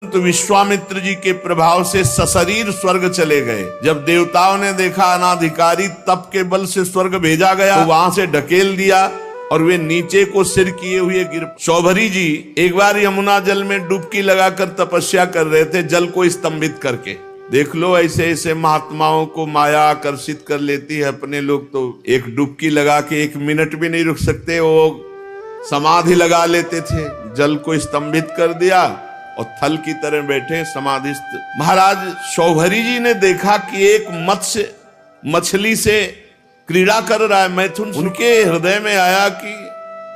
तो विश्वामित्र जी के प्रभाव से सशरीर स्वर्ग चले गए। जब देवताओं ने देखा अनाधिकारी तप के बल से स्वर्ग भेजा गया, तो वहां से ढकेल दिया और वे नीचे को सिर किए हुए गिर। शौभरी जी एक बार यमुना जल में डुबकी लगाकर तपस्या कर रहे थे, जल को स्तंभित करके। देख लो, ऐसे ऐसे महात्माओं को माया आकर्षित कर लेती है। अपने लोग तो एक डुबकी लगा के 1 मिनट भी नहीं रुक सकते, वो समाधि लगा लेते थे। जल को स्तंभित कर दिया और थल की तरह बैठे समाधिस्थ। महाराज शौभरी जी ने देखा कि एक मत्स्य मछली से क्रीड़ा कर रहा है, मैथुन। उनके हृदय में आया कि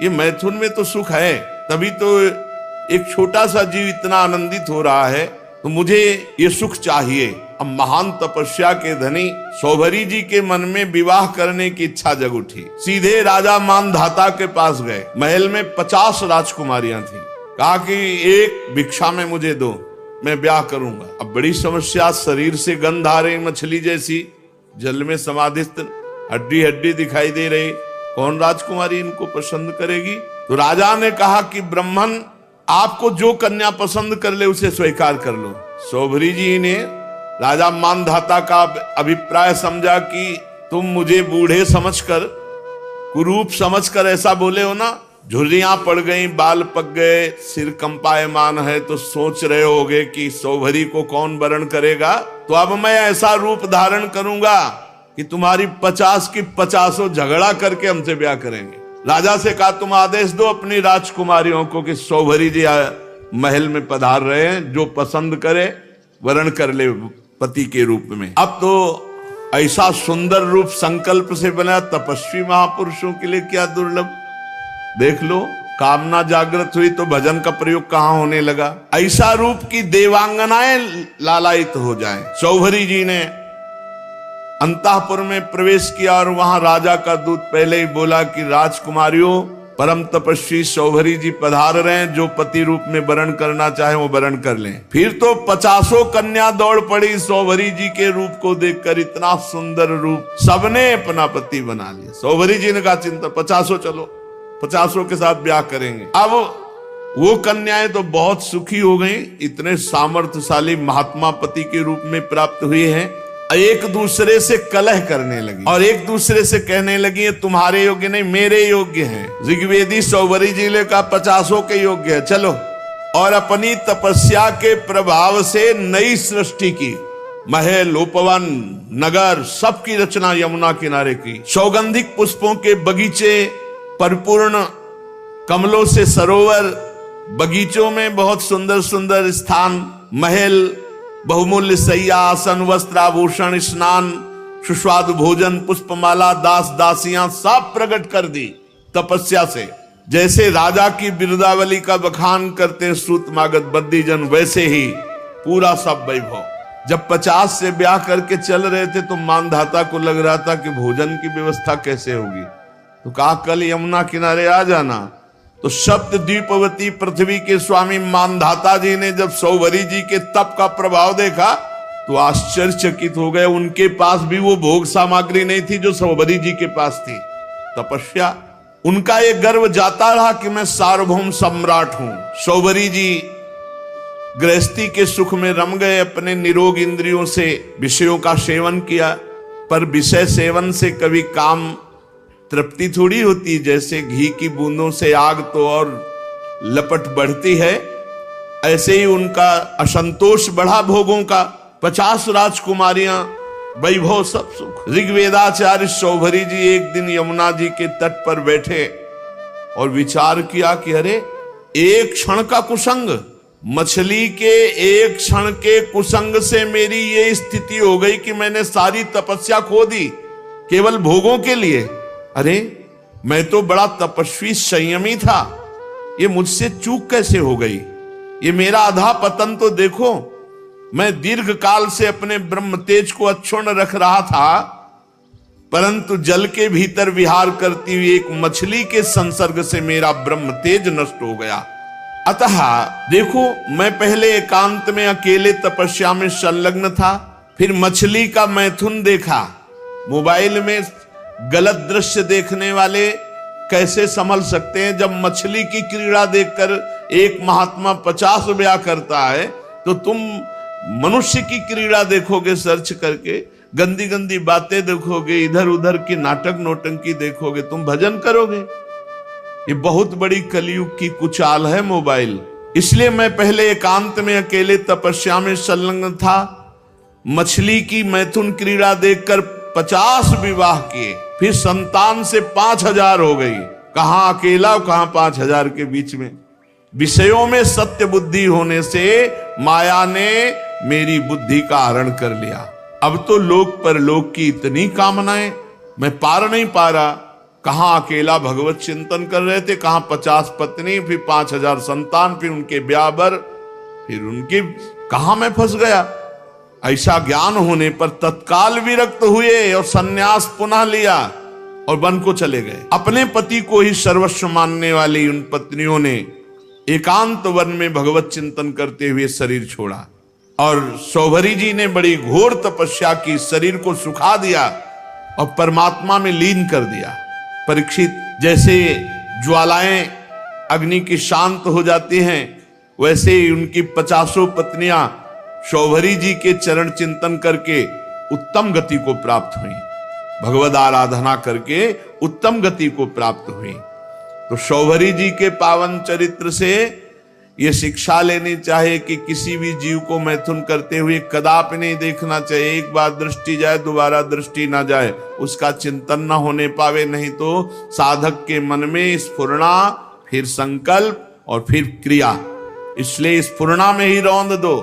ये मैथुन में तो सुख है, तभी तो एक छोटा सा जीव इतना आनंदित हो रहा है, तो मुझे ये सुख चाहिए। अब महान तपस्या के धनी शौभरी जी के मन में विवाह करने की इच्छा जग उठी। सीधे राजा मानधाता के पास गए। महल में 50 राजकुमारियां थी। कहा कि एक भिक्षा में मुझे दो, मैं ब्याह करूंगा। अब बड़ी समस्या, शरीर से गंध आ रही मछली जैसी, जल में समाधिस्थ, हड्डी हड्डी दिखाई दे रही। कौन राजकुमारी इनको पसंद करेगी? तो राजा ने कहा कि ब्राह्मण आपको जो कन्या पसंद कर ले उसे स्वीकार कर लो। शौभरी जी ने राजा मानधाता का अभिप्राय समझा कि तुम मुझे बूढ़े समझकर, कुरूप समझकर ऐसा बोले हो ना। झुर्रियां पड़ गई, बाल पक गए, सिर कंपायमान है, तो सोच रहे होगे कि शौभरी को कौन वरण करेगा। तो अब मैं ऐसा रूप धारण करूंगा कि तुम्हारी 50 की 50 झगड़ा करके हमसे ब्याह करेंगे। राजा से कहा तुम आदेश दो अपनी राजकुमारियों को कि शौभरी जी महल में पधार रहे हैं, जो पसंद करे वरण कर ले पति के रूप में। अब तो ऐसा सुंदर रूप संकल्प से बना, तपस्वी महापुरुषों के लिए क्या दुर्लभ। देख लो, कामना जागृत हुई तो भजन का प्रयोग कहां होने लगा। ऐसा रूप की देवांगनाएं लालायित हो जाएं। शौभरी जी ने अंतःपुर में प्रवेश किया और वहां राजा का दूत पहले ही बोला कि राजकुमारियों, परम तपस्वी शौभरी जी पधार रहे हैं, जो पति रूप में वरण करना चाहे वो वरण कर लें। फिर तो 50 कन्या दौड़ पड़ी शौभरी जी के रूप को देखकर। इतना सुंदर रूप, सबने अपना पति बना लिया। शौभरी जी ने कहा चिंता 50 चलो, 50 के साथ ब्याह करेंगे। अब वो कन्याएं तो बहुत सुखी हो गई, इतने सामर्थ्यशाली महात्मा पति के रूप में प्राप्त हुए हैं। एक दूसरे से कलह करने लगी और एक दूसरे से कहने लगी तुम्हारे योग्य नहीं, मेरे योग्य हैं। ऋग्वेदी शौभरी जी ने कहा 50 के योग्य है, चलो। और अपनी तपस्या के प्रभाव से नई सृष्टि की, महल, उपवन, नगर, सबकी रचना यमुना किनारे की। सौगंधिक पुष्पों के बगीचे, परिपूर्ण कमलों से सरोवर, बगीचों में बहुत सुंदर सुंदर स्थान, महल, बहुमूल्य शैया, आसन, वस्त्र, आभूषण, स्नान, सुस्वादु भोजन, पुष्पमाला, दास दासियां सब प्रकट कर दी तपस्या से। जैसे राजा की बिरुदावली का बखान करते श्रुतमागत बद्दीजन, वैसे ही पूरा सब वैभव। जब 50 से ब्याह करके चल रहे थे तो मानधाता को लग रहा था कि भोजन की व्यवस्था कैसे होगी। तो कहा कल यमुना किनारे आ जाना। तो सप्त द्वीपवती पृथ्वी के स्वामी मानधाता जी ने जब शौभरी जी के तप का प्रभाव देखा तो आश्चर्यचकित हो गए। उनके पास भी वो भोग सामग्री नहीं थी जो शौभरी जी के पास थी। तपस्या, उनका ये गर्व जाता रहा कि मैं सार्वभौम सम्राट हूं। शौभरी जी गृहस्थी के सुख में रम गए, अपने निरोग इंद्रियों से विषयों का सेवन किया। पर विषय सेवन से कभी काम तृप्ति थोड़ी होती। जैसे घी की बूंदों से आग तो और लपट बढ़ती है, ऐसे ही उनका असंतोष बढ़ा भोगों का। 50 राजकुमारियां, वैभव, सब सुख। ऋग्वेदाचार्य शौभरी जी एक दिन यमुना जी के तट पर बैठे और विचार किया कि अरे एक क्षण का कुसंग, मछली के एक क्षण के कुसंग से मेरी ये स्थिति हो गई कि मैंने सारी तपस्या खो दी केवल भोगों के लिए। अरे मैं तो बड़ा तपस्वी संयमी था, ये मुझसे चूक कैसे हो गई? ये मेरा अधा पतन तो देखो। मैं दीर्घ काल से अपने ब्रह्म तेज को अक्षुण्ण रख रहा था, परंतु जल के भीतर विहार करती हुई एक मछली के संसर्ग से मेरा ब्रह्म तेज नष्ट हो गया। अतः देखो, मैं पहले एकांत में अकेले तपस्या में संलग्न था, फिर मछली का मैथुन देखा। मोबाइल में गलत दृश्य देखने वाले कैसे संभल सकते हैं? जब मछली की क्रीड़ा देखकर एक महात्मा 50 ब्याह करता है, तो तुम मनुष्य की क्रीड़ा देखोगे सर्च करके, गंदी गंदी बातें देखोगे, इधर उधर की नाटक नौटंकी देखोगे, तुम भजन करोगे। ये बहुत बड़ी कलयुग की कुचाल है मोबाइल। इसलिए मैं पहले एकांत में अकेले तपस्या में संलग्न था। मछली की मैथुन क्रीड़ा देखकर 50 विवाह किए, फिर संतान से 5000 हो गई। कहां अकेला कहां 5000 के बीच में। विषयों में सत्य बुद्धि होने से माया ने मेरी बुद्धि का हरण कर लिया। अब तो लोक परलोक की इतनी कामनाएं, मैं पार नहीं पा रहा। कहां अकेला भगवत चिंतन कर रहे थे, कहां 50 पत्नी, फिर 5000 संतान, फिर उनके ब्याह, फिर उनके, कहां मैं फंस गया। ऐसा ज्ञान होने पर तत्काल विरक्त हुए और सन्यास पुनः लिया और वन को चले गए। अपने पति को ही सर्वस्व मानने वाली उन पत्नियों ने एकांत वन में भगवत चिंतन करते हुए शरीर छोड़ा। और शौभरी जी ने बड़ी घोर तपस्या की, शरीर को सुखा दिया और परमात्मा में लीन कर दिया। परीक्षित, जैसे ज्वालाएं अग्नि की शांत हो जाती हैं, वैसे ही उनकी 50 पत्नियां शौभरी जी के चरण चिंतन करके उत्तम गति को प्राप्त हुई, भगवद आराधना करके उत्तम गति को प्राप्त हुई। तो शौभरी जी के पावन चरित्र से ये शिक्षा लेनी चाहिए कि किसी भी जीव को मैथुन करते हुए कदापि नहीं देखना चाहिए। एक बार दृष्टि जाए, दोबारा दृष्टि ना जाए, उसका चिंतन ना होने पावे। नहीं तो साधक के मन में स्फुरणा, फिर संकल्प और फिर क्रिया। इसलिए स्फुरणा में ही रौंद दो।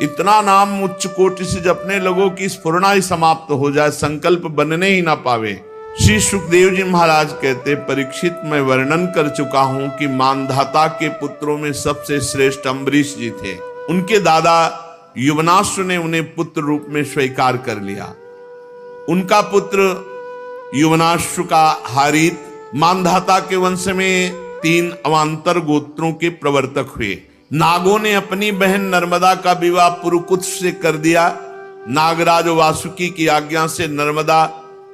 इतना नाम उच्च कोटि से जपने लोगों की स्फुरणा ही समाप्त हो जाए, संकल्प बनने ही ना पावे। श्री सुखदेव जी महाराज कहते, परीक्षित, मैं वर्णन कर चुका हूं कि मानधाता के पुत्रों में सबसे श्रेष्ठ अम्बरीश जी थे। उनके दादा युवनाश्व ने उन्हें पुत्र रूप में स्वीकार कर लिया। उनका पुत्र युवनाश्व का हारित मानधाता के वंश में 3 अवान्तर गोत्रों के प्रवर्तक हुए। नागों ने अपनी बहन नर्मदा का विवाह पुरुकुत्स से कर दिया। नागराज वासुकी की आज्ञा से नर्मदा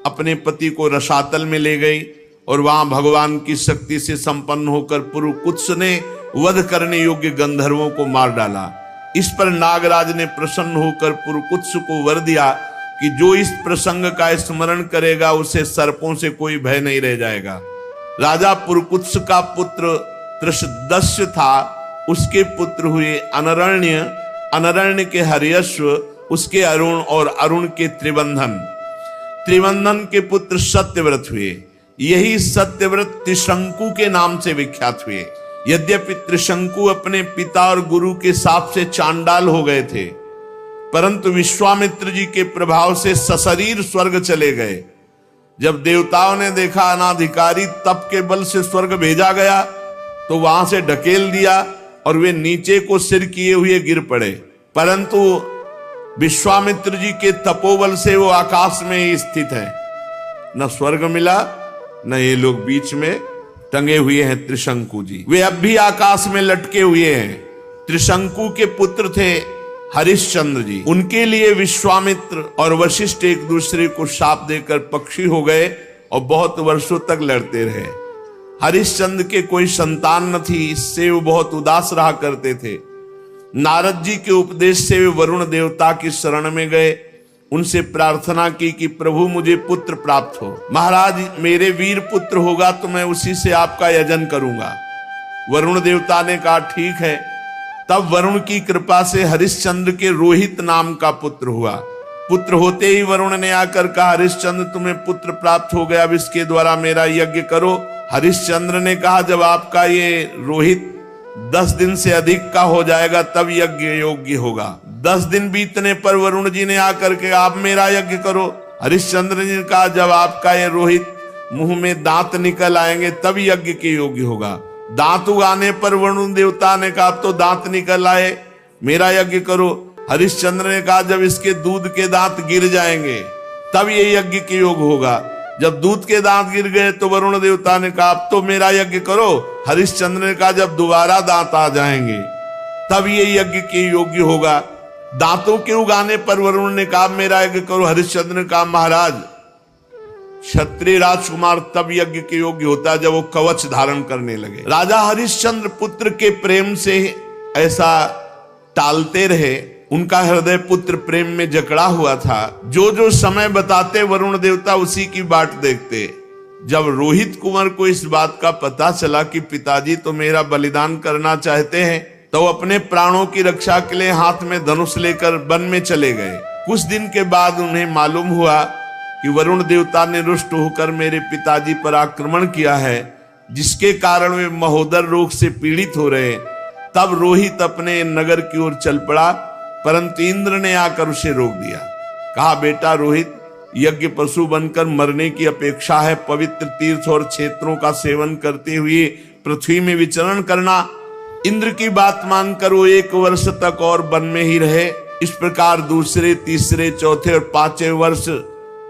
अपने पति को रसातल में ले गई और वहां भगवान की शक्ति से संपन्न होकर पुरुकुत्स ने वध करने योग्य गंधर्वों को मार डाला। इस पर नागराज ने प्रसन्न होकर पुरुकुत्स को वर दिया कि जो इस प्रसंग का स्मरण करेगा उसे सर्पों से कोई भय नहीं रह जाएगा। राजा पुरुकुत्स का पुत्र त्रिशदस्य था, उसके पुत्र हुए अनरण्य, अनरण्य के हर्यश्व, उसके अरुण और अरुण के त्रिबंधन, त्रिबंधन के पुत्र सत्यव्रत हुए। यही सत्यव्रत त्रिशंकु के नाम से विख्यात हुए। यद्यपि त्रिशंकु अपने पिता और गुरु के शाप से चांडाल हो गए थे, परंतु विश्वामित्र जी के प्रभाव से सशरीर स्वर्ग चले गए। जब देवताओं ने देखा अनाधिकारी तप के बल से स्वर्ग भेजा गया, तो वहां से ढकेल दिया और वे नीचे को सिर किए हुए गिर पड़े। परंतु विश्वामित्र जी के तपोबल से वो आकाश में ही स्थित है। न स्वर्ग मिला, न ये लोग बीच में टंगे हुए हैं। त्रिशंकु जी वे अब भी आकाश में लटके हुए हैं। त्रिशंकु के पुत्र थे हरिश्चंद्र जी। उनके लिए विश्वामित्र और वशिष्ठ एक दूसरे को शाप देकर पक्षी हो गए और बहुत वर्षों तक लड़ते रहे। हरिश्चंद्र के कोई संतान न थी, इससे वो बहुत उदास रहा करते थे। नारद जी के उपदेश से वे वरुण देवता की शरण में गए, उनसे प्रार्थना की कि प्रभु मुझे पुत्र प्राप्त हो। महाराज, मेरे वीर पुत्र होगा तो मैं उसी से आपका यजन करूंगा। वरुण देवता ने कहा ठीक है। तब वरुण की कृपा से हरिश्चंद्र के रोहित नाम का पुत्र हुआ। पुत्र होते ही वरुण ने आकर कहा, हरिश्चंद्र तुम्हें पुत्र प्राप्त हो गया, अब इसके द्वारा मेरा यज्ञ करो। हरिश्चंद्र ने कहा, जब आपका ये रोहित 10 दिन से अधिक का हो जाएगा तब यज्ञ योग्य होगा। 10 दिन बीतने पर वरुण जी ने आकर के आप मेरा यज्ञ करो। हरिश्चंद्र जी ने कहा, जब आपका ये रोहित मुंह में दांत निकल आएंगे तब यज्ञ के योग्य होगा। दांत उगाने पर वरुण देवता ने कहा, तो दांत निकल आए, मेरा यज्ञ करो। हरिश्चंद्र ने कहा, जब इसके दूध के दांत गिर जाएंगे तब ये यज्ञ के योग होगा। जब दूध के दांत गिर गए तो वरुण देवता ने कहा, अब तो मेरा यज्ञ करो। हरिश्चंद्र ने कहा, जब दोबारा दांत आ जाएंगे तब ये यज्ञ के योग्य होगा। दांतों के उगाने पर वरुण ने कहा, मेरा यज्ञ करो। हरिश्चंद्र ने कहा, महाराज, क्षत्रिय राजकुमार तब यज्ञ के योग्य होता है जब वो कवच धारण करने लगे। राजा हरिश्चंद्र पुत्र के प्रेम से ऐसा टालते रहे। उनका हृदय पुत्र प्रेम में जकड़ा हुआ था। जो जो समय बताते वरुण देवता उसी की बाट देखते। जब रोहित कुंवर को इस बात का पता चला कि पिताजी तो मेरा बलिदान करना चाहते हैं, तो अपने प्राणों की रक्षा के लिए हाथ में धनुष लेकर वन में चले गए। कुछ दिन के बाद उन्हें मालूम हुआ कि वरुण देवता ने रुष्ट होकर मेरे पिताजी पर आक्रमण किया है, जिसके कारण वे महोदर रोग से पीड़ित हो रहे। तब रोहित अपने नगर की ओर चल पड़ा, परंतु इंद्र ने आकर उसे रोक दिया। कहा, बेटा रोहित, यज्ञ पशु बनकर मरने की अपेक्षा है पवित्र तीर्थ और क्षेत्रों का सेवन करते हुए पृथ्वी में विचरण करना। इंद्र की बात मानकर वो 1 वर्ष तक और वन में ही रहे। इस प्रकार दूसरे, तीसरे, चौथे और 5वें वर्ष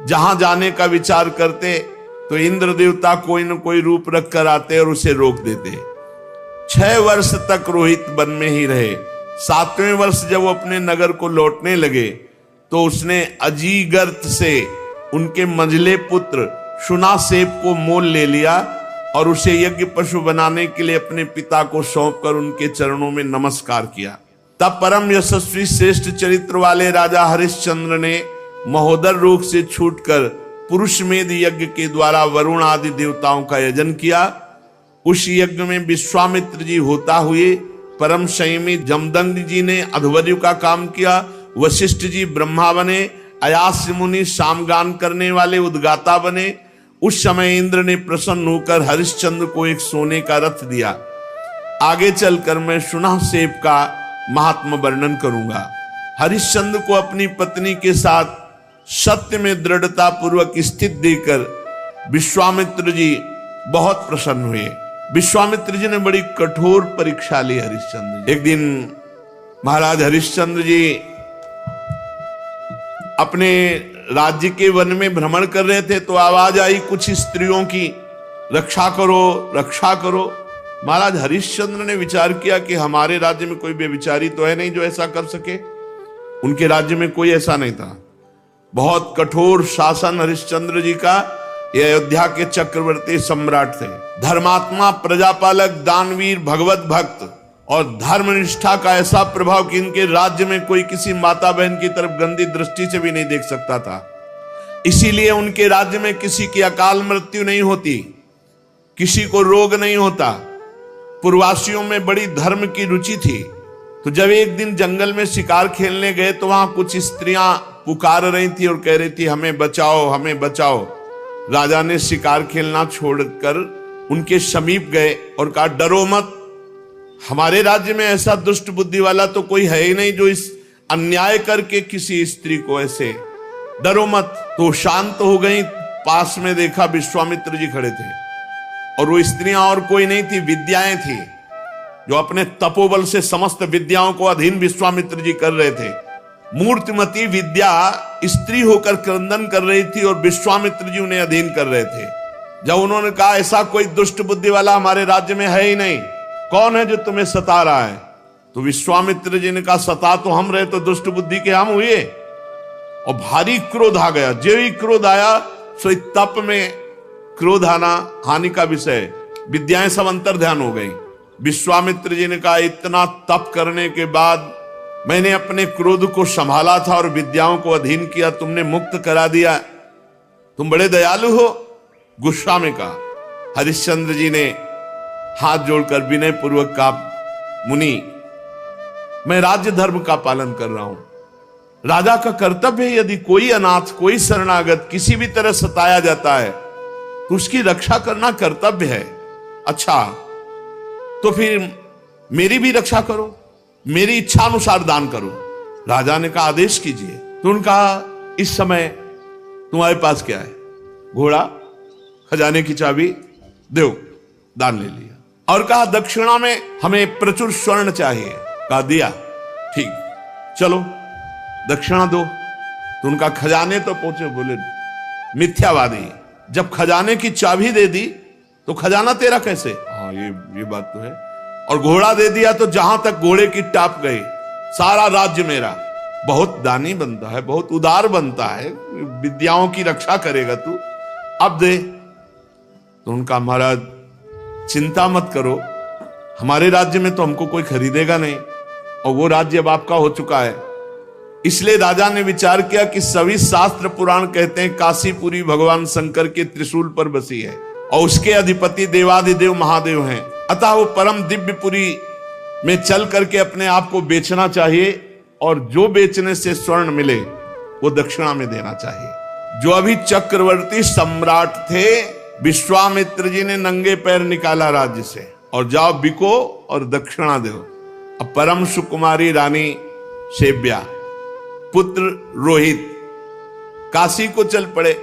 जहां जाने का विचार करते तो इंद्र देवता कोई न कोई रूप रख कर आते और उसे रोक देते। 6 वर्ष तक रोहित वन में ही रहे। 7वें वर्ष जब वो अपने नगर को लौटने लगे तो उसने अजीगर्त से उनके मंझले पुत्र शुनासेप को मोल ले लिया और उसे यज्ञ पशु बनाने के लिए अपने पिता को सौंपकर उनके चरणों में नमस्कार किया। तब परम यशस्वी श्रेष्ठ चरित्र वाले राजा हरिश्चंद्र ने महोदर रोग से छूटकर पुरुषमेध यज्ञ के द्वारा वरुण आदि देवताओं का यजन किया। उस यज्ञ में विश्वामित्र जी होता हुए, परम संयमी जमदग्नि जी ने अध्वर्यु का काम किया, वशिष्ठ जी ब्रह्मा बने, अयास्य मुनि सामगान करने वाले उद्गाता बने। उस समय इंद्र ने प्रसन्न होकर हरिश्चंद्र को एक सोने का रथ दिया। आगे चलकर मैं शुनासेप का महात्म वर्णन करूंगा। हरिश्चंद्र को अपनी पत्नी के साथ सत्य में दृढ़ता पूर्वक स्थित देकर विश्वामित्र जी बहुत प्रसन्न हुए। विश्वामित्र जी ने बड़ी कठोर परीक्षा ली हरिश्चंद्र। एक दिन महाराज हरिश्चंद्र जी अपने राज्य के वन में भ्रमण कर रहे थे तो आवाज आई कुछ स्त्रियों की, रक्षा करो, रक्षा करो। महाराज हरिश्चंद्र ने विचार किया कि हमारे राज्य में कोई व्यभिचारी तो है नहीं जो ऐसा कर सके। उनके राज्य में कोई ऐसा नहीं था। बहुत कठोर शासन हरिश्चंद्र जी का। ये अयोध्या के चक्रवर्ती सम्राट थे, धर्मात्मा, प्रजापालक, दानवीर, भगवत भक्त और धर्मनिष्ठा का ऐसा प्रभाव कि इनके राज्य में कोई किसी माता बहन की तरफ गंदी दृष्टि से भी नहीं देख सकता था। इसीलिए उनके राज्य में किसी की अकाल मृत्यु नहीं होती, किसी को रोग नहीं होता। पूर्ववासियों में बड़ी धर्म की रुचि थी। तो जब एक दिन जंगल में शिकार खेलने गए तो वहां कुछ स्त्रियां पुकार रही थी और कह रही थी, हमें बचाओ, हमें बचाओ। राजा ने शिकार खेलना छोड़कर उनके समीप गए और कहा, डरो मत, हमारे राज्य में ऐसा दुष्ट बुद्धि वाला तो कोई है ही नहीं जो इस अन्याय करके किसी स्त्री को ऐसे, डरो मत। तो शांत हो गई। पास में देखा विश्वामित्र जी खड़े थे और वो स्त्रियां और कोई नहीं थी, विद्याएं थी जो अपने तपोबल से समस्त विद्याओं को अधीन विश्वामित्र जी कर रहे थे। मूर्तिमती विद्या स्त्री होकर क्रंदन कर रही थी और विश्वामित्र जी उन्हें अधीन कर रहे थे। जब उन्होंने कहा ऐसा कोई दुष्ट बुद्धि वाला हमारे राज्य में है ही नहीं, कौन है जो तुम्हें सता रहा है? तो विश्वामित्र जी ने कहा, सता तो हम रहे तो दुष्ट बुद्धि के हम हुए। और भारी क्रोध आ गया। जो ही क्रोध आया सो तप में क्रोध आना हानि का विषय, विद्याएं सब अंतर ध्यान हो गई। विश्वामित्र जी ने कहा, इतना तप करने के बाद मैंने अपने क्रोध को संभाला था और विद्याओं को अधीन किया, तुमने मुक्त करा दिया, तुम बड़े दयालु हो। गुस्सा में कहा। हरिश्चंद्र जी ने हाथ जोड़कर विनय पूर्वक कहा, मुनि, मैं राज्य धर्म का पालन कर रहा हूं। राजा का कर्तव्य है, यदि कोई अनाथ, कोई शरणागत किसी भी तरह सताया जाता है तो उसकी रक्षा करना कर्तव्य है। अच्छा, तो फिर मेरी भी रक्षा करो, मेरी इच्छा अनुसार दान करो। राजा ने कहा, आदेश कीजिए। तो उनका, इस समय तुम्हारे पास क्या है? घोड़ा, खजाने की चाबी, दो। दान ले लिया और कहा, दक्षिणा में हमें प्रचुर स्वर्ण चाहिए। कहा, दिया। ठीक, चलो दक्षिणा दो। तो उनका खजाने तो पहुंचे। बोले, मिथ्यावादी, जब खजाने की चाबी दे दी तो खजाना तेरा कैसे? हाँ, ये बात तो है। और घोड़ा दे दिया तो जहां तक घोड़े की टाप गई, सारा राज्य मेरा। बहुत दानी बनता है, बहुत उदार बनता है, विद्याओं की रक्षा करेगा तू, अब दे। तो उनका, महाराज चिंता मत करो, हमारे राज्य में तो हमको कोई खरीदेगा नहीं, और वो राज्य अब आपका हो चुका है। इसलिए राजा ने विचार किया कि सभी शास्त्र पुराण कहते हैं काशीपुरी भगवान शंकर के त्रिशूल पर बसी है और उसके अधिपति देवाधिदेव महादेव हैं। अतः वो परम दिव्यपुरी में चल करके अपने आप को बेचना चाहिए और जो बेचने से स्वर्ण मिले वो दक्षिणा में देना चाहिए। जो अभी चक्रवर्ती सम्राट थे, विश्वामित्र जी ने नंगे पैर निकाला राज्य से और जाओ बिको और दक्षिणा दो। अब परम सुकुमारी रानी सेव्या, पुत्र रोहित काशी को चल पड़े।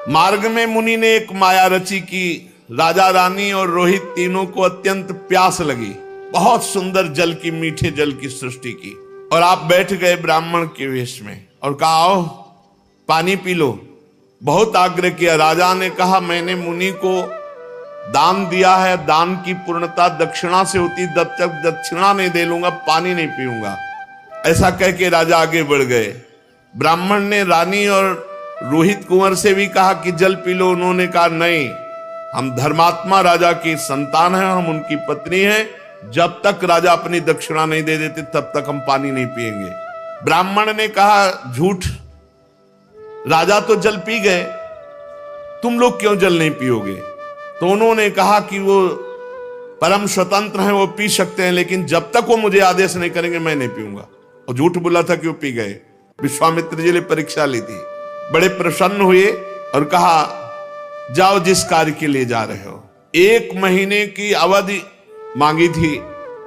मार्ग में मुनि ने एक माया रची की राजा रानी और रोहित तीनों को अत्यंत प्यास लगी, बहुत सुंदर जल की, मीठे जल की सृष्टि की, और आप बैठ गए ब्राह्मण के वेश में और कहा आओ पानी पी लो। बहुत आग्रह किया। राजा ने कहा मैंने मुनि को दान दिया है, दान की पूर्णता दक्षिणा से होती, जब तक दक्षिणा नहीं दे लूंगा पानी नहीं पीऊंगा। ऐसा कह के राजा आगे बढ़ गए। ब्राह्मण ने रानी और रोहित कुंवर से भी कहा कि जल पी लो। उन्होंने कहा नहीं, हम धर्मात्मा राजा की संतान हैं, हम उनकी पत्नी हैं, जब तक राजा अपनी दक्षिणा नहीं दे देते तब तक हम पानी नहीं पिएंगे। ब्राह्मण ने कहा झूठ, राजा तो जल पी गए, तुम लोग क्यों जल नहीं पियोगे? तो उन्होंने कहा कि वो परम स्वतंत्र हैं, वो पी सकते हैं, लेकिन जब तक वो मुझे आदेश नहीं करेंगे मैं नहीं पीऊंगा। और झूठ बोला था कि वो पी गए। विश्वामित्र जी ने परीक्षा ली थी, बड़े प्रसन्न हुए और कहा जाओ जिस कार्य के लिए जा रहे हो। 1 महीने की अवधि मांगी थी,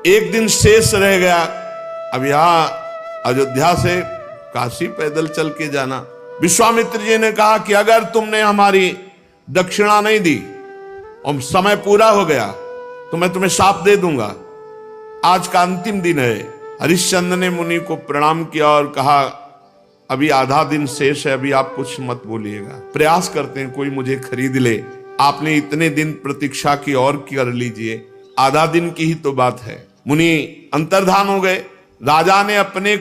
1 दिन शेष रह गया। अब यहां अयोध्या से काशी पैदल चल के जाना। विश्वामित्र जी ने कहा कि अगर तुमने हमारी दक्षिणा नहीं दी और समय पूरा हो गया तो मैं तुम्हें शाप दे दूंगा। आज का अंतिम दिन है। हरिश्चंद्र ने मुनि को प्रणाम किया और कहा अभी आधा दिन शेष है, अभी आप कुछ मत बोलिएगा, प्रयास करते हैं कोई मुझे खरीद ले। आपने इतने दिन प्रतीक्षा की और कर लीजिए, आधा दिन की ही तो बात है। मुनि अंतर्धान हो गए। राजा ने अपने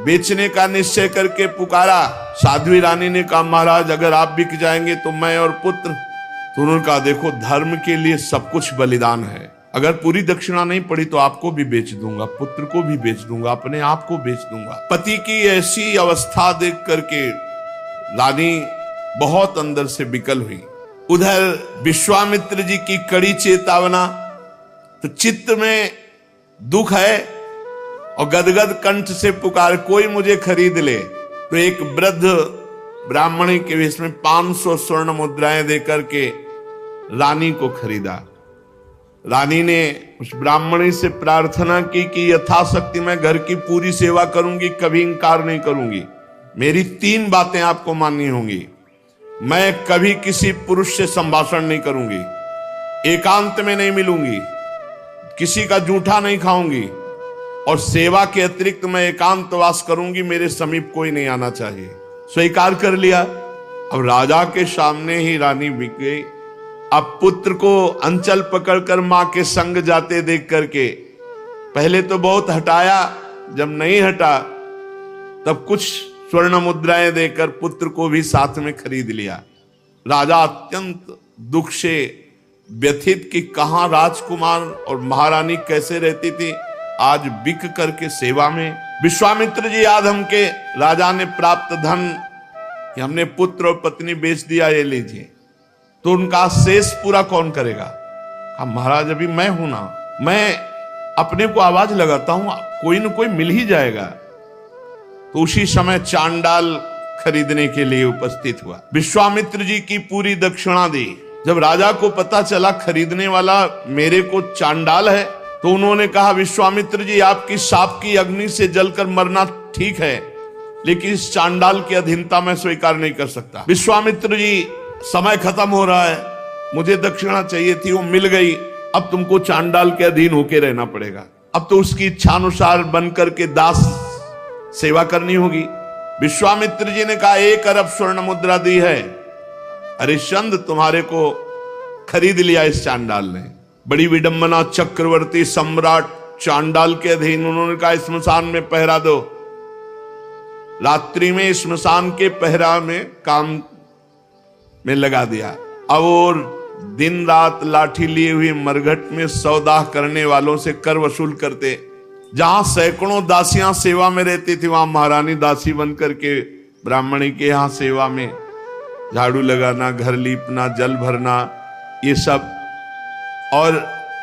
बेचने का निश्चय करके पुकारा। साध्वी रानी ने कहा महाराज अगर आप बिक जाएंगे तो मैं और पुत्र। तो उन्होंने कहा देखो धर्म के लिए सब कुछ बलिदान है, अगर पूरी दक्षिणा नहीं पड़ी तो आपको भी बेच दूंगा, पुत्र को भी बेच दूंगा, अपने आप को बेच दूंगा। पति की ऐसी अवस्था देख करके रानी बहुत अंदर से विकल हुई। उधर विश्वामित्र जी की कड़ी चेतावना, तो चित्त में दुख है और गदगद कंठ से पुकार कोई मुझे खरीद ले। तो एक वृद्ध ब्राह्मणी के वेश में 500 स्वर्ण मुद्राएं देकर के रानी को खरीदा। रानी ने उस ब्राह्मणी से प्रार्थना की कि यथाशक्ति मैं घर की पूरी सेवा करूंगी, कभी इंकार नहीं करूंगी। मेरी 3 बातें आपको माननी होंगी। मैं कभी किसी पुरुष से संभाषण नहीं करूंगी, एकांत में नहीं मिलूंगी, किसी का जूठा नहीं खाऊंगी और सेवा के अतिरिक्त मैं एकांतवास करूंगी, मेरे समीप कोई नहीं आना चाहिए। स्वीकार कर लिया। अब राजा के सामने ही रानी बिक गई। अब पुत्र को अंचल पकड़कर मां के संग जाते देख करके पहले तो बहुत हटाया, जब नहीं हटा तब कुछ स्वर्ण मुद्राएं देकर पुत्र को भी साथ में खरीद लिया। राजा अत्यंत दुख से व्यथित कि कहां राजकुमार और महारानी कैसे रहती थी, आज बिक करके सेवा में। विश्वामित्र जी आधम के राजा ने प्राप्त धन कि हमने पुत्र और पत्नी बेच दिया, ये लीजिए। तो उनका शेष पूरा कौन करेगा? हम महाराज अभी मैं हूं ना, मैं अपने को आवाज लगाता हूं, कोई न कोई मिल ही जाएगा। तो उसी समय चांडाल खरीदने के लिए उपस्थित हुआ। विश्वामित्र जी की पूरी दक्षिणा दी। जब राजा को पता चला खरीदने वाला मेरे को चांडाल है तो उन्होंने कहा विश्वामित्र जी आपकी शाप की अग्नि से जलकर मरना ठीक है, लेकिन इस चांडाल की अधीनता मैं स्वीकार नहीं कर सकता। विश्वामित्र जी समय खत्म हो रहा है, मुझे दक्षिणा चाहिए थी, वो मिल गई, अब तुमको चांडाल के अधीन होके रहना पड़ेगा। अब तो उसकी इच्छानुसार बनकर के दास सेवा करनी होगी। विश्वामित्र जी ने कहा 1 अरब स्वर्ण मुद्रा दी है, हरिश्चंद्र तुम्हारे को खरीद लिया इस चांडाल ने। बड़ी विडंबना, चक्रवर्ती सम्राट चांडाल के अधीन। उन्होंने कहा स्मशान में पहरा दो। रात्रि में स्मशान के पहरा में काम में लगा दिया। अब और दिन रात लाठी लिए हुए मरघट में सौदा करने वालों से कर वसूल करते। जहां सैकड़ों दासियां सेवा में रहती थी, वहां महारानी दासी बन करके ब्राह्मणी के यहाँ सेवा में झाड़ू लगाना, घर लीपना, जल भरना, ये सब। और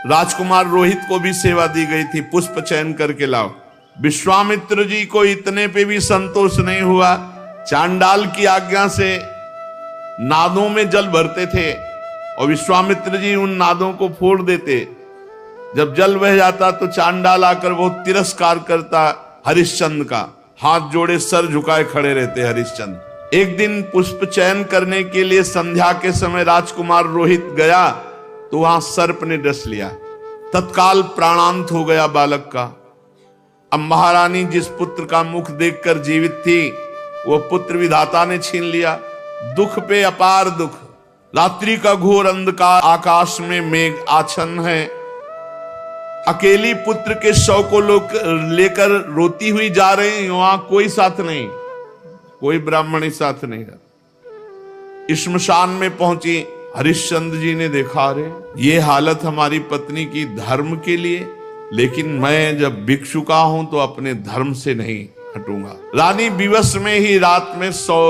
राजकुमार रोहित को भी सेवा दी गई थी, पुष्प चयन करके लाओ। विश्वामित्र जी को इतने पे भी संतोष नहीं हुआ। चांडाल की आज्ञा से नादों में जल भरते थे और विश्वामित्र जी उन नादों को फोड़ देते। जब जल बह जाता तो चांडाल आकर बहुत तिरस्कार करता हरिश्चंद्र का, हाथ जोड़े सर झुकाए खड़े रहते हरिश्चंद्र। एक दिन पुष्प चयन करने के लिए संध्या के समय राजकुमार रोहित गया तो वहां सर्प ने डस लिया। तत्काल प्राणांत हो गया बालक का। अब महारानी जिस पुत्र का मुख देखकर जीवित थी, वो पुत्र विधाता ने छीन लिया। दुख पे अपार दुख। रात्रि का घोर अंधकार, आकाश में मेघ आच्छन्न है। अकेली पुत्र के शव को लोग लेकर रोती हुई जा रहे हैं, वहां कोई साथ नहीं, कोई ब्राह्मणी साथ नहीं है। श्मशान में पहुंची, हरिश्चंद्र जी ने देखा, रे ये हालत हमारी पत्नी की धर्म के लिए, लेकिन मैं जब भिक्षुका हूं तो अपने धर्म से नहीं हटूंगा। रानी विवश में ही रात में सौ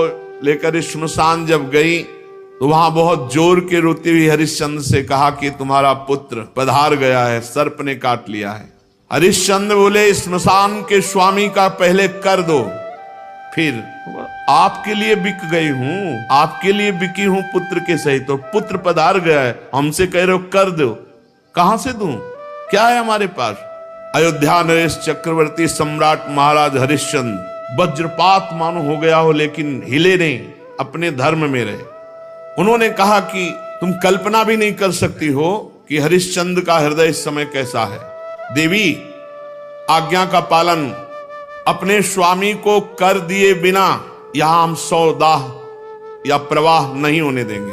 लेकर श्मशान जब गई तो वहां बहुत जोर के रोती हुई हरिश्चंद्र से कहा कि तुम्हारा पुत्र पधार गया है, सर्प ने काट लिया है। हरिश्चंद्र बोले, श्मशान के स्वामी का पहले कर दो, फिर आपके लिए बिक गई हूं, आपके लिए बिकी हूं पुत्र के सहित। तो पुत्र पधार गया है, हमसे कह रहे हो कर दो, कहां से दूं, क्या है हमारे पास। अयोध्या नरेश चक्रवर्ती सम्राट महाराज हरिश्चंद्र वज्रपात मानो हो गया हो, लेकिन हिले नहीं, अपने धर्म में रहे। उन्होंने कहा कि तुम कल्पना भी नहीं कर सकती हो कि हरिश्चंद्र का हृदय इस समय कैसा है। देवी, आज्ञा का पालन अपने स्वामी को कर दिए बिना यहां हम सौदाह या प्रवाह नहीं होने देंगे।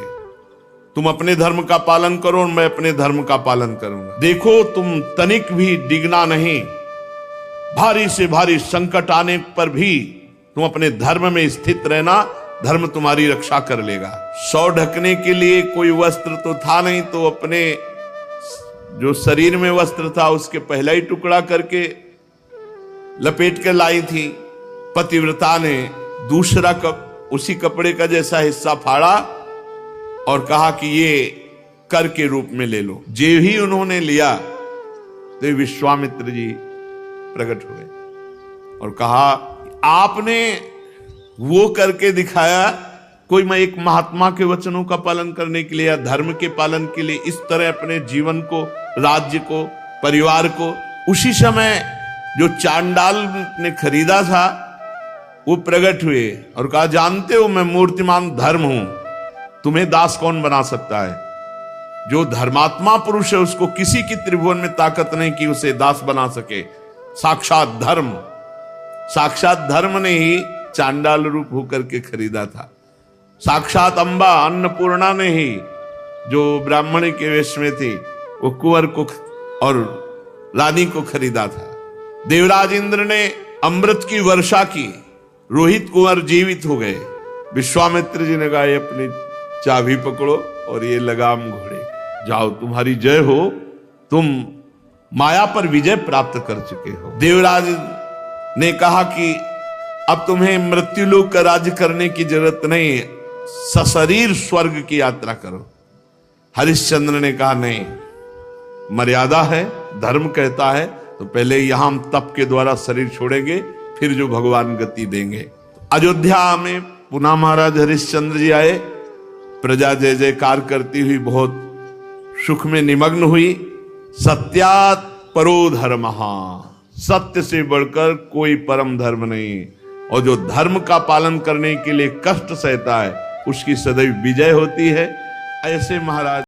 तुम अपने धर्म का पालन करो और मैं अपने धर्म का पालन करूंगा। देखो, तुम तनिक भी डिगना नहीं, भारी से भारी संकट आने पर भी तुम अपने धर्म में स्थित रहना, धर्म तुम्हारी रक्षा कर लेगा। सौ ढकने के लिए कोई वस्त्र तो था नहीं, तो अपने जो शरीर में वस्त्र था उसके पहला ही टुकड़ा करके लपेट कर लाई थी। पतिव्रता ने दूसरा उसी कपड़े का जैसा हिस्सा फाड़ा और कहा कि ये कर के रूप में ले लो। जे ही उन्होंने लिया तो विश्वामित्र जी प्रकट हुए और कहा, आपने वो करके दिखाया, कोई मैं एक महात्मा के वचनों का पालन करने के लिए या धर्म के पालन के लिए इस तरह अपने जीवन को, राज्य को, परिवार को, उसी समय जो चांडाल ने खरीदा था वो प्रकट हुए और कहा, जानते हो मैं मूर्तिमान धर्म हूं, तुम्हें दास कौन बना सकता है। जो धर्मात्मा पुरुष है उसको किसी की त्रिभुवन में ताकत नहीं कि उसे दास बना सके। साक्षात धर्म, साक्षात धर्म ने ही चांडाल रूप होकर के खरीदा था। साक्षात अंबा अन्नपूर्णा ने ही, जो ब्राह्मणी के वेश में थी, वो कुंवर को और रानी को खरीदा था। देवराज इंद्र ने अमृत की वर्षा की, रोहित कुंवर जीवित हो गए। विश्वामित्र जी ने कहा, ये अपनी चाबी पकड़ो और ये लगाम घोड़े, जाओ तुम्हारी जय हो, तुम माया पर विजय प्राप्त कर चुके हो। देवराज ने कहा कि अब तुम्हें मृत्युलोक का राज्य करने की जरूरत नहीं, सशरीर स्वर्ग की यात्रा करो। हरिश्चंद्र ने कहा, नहीं, मर्यादा है, धर्म कहता है तो पहले यहां हम तप के द्वारा शरीर छोड़ेंगे, फिर जो भगवान गति देंगे। अयोध्या में पुनः महाराज हरिश्चंद्र जी आए। प्रजा जय जयकार करती हुई बहुत सुख में निमग्न हुई। सत्यात् परो धर्मः, सत्य से बढ़कर कोई परम धर्म नहीं, और जो धर्म का पालन करने के लिए कष्ट सहता है उसकी सदैव विजय होती है। ऐसे महाराज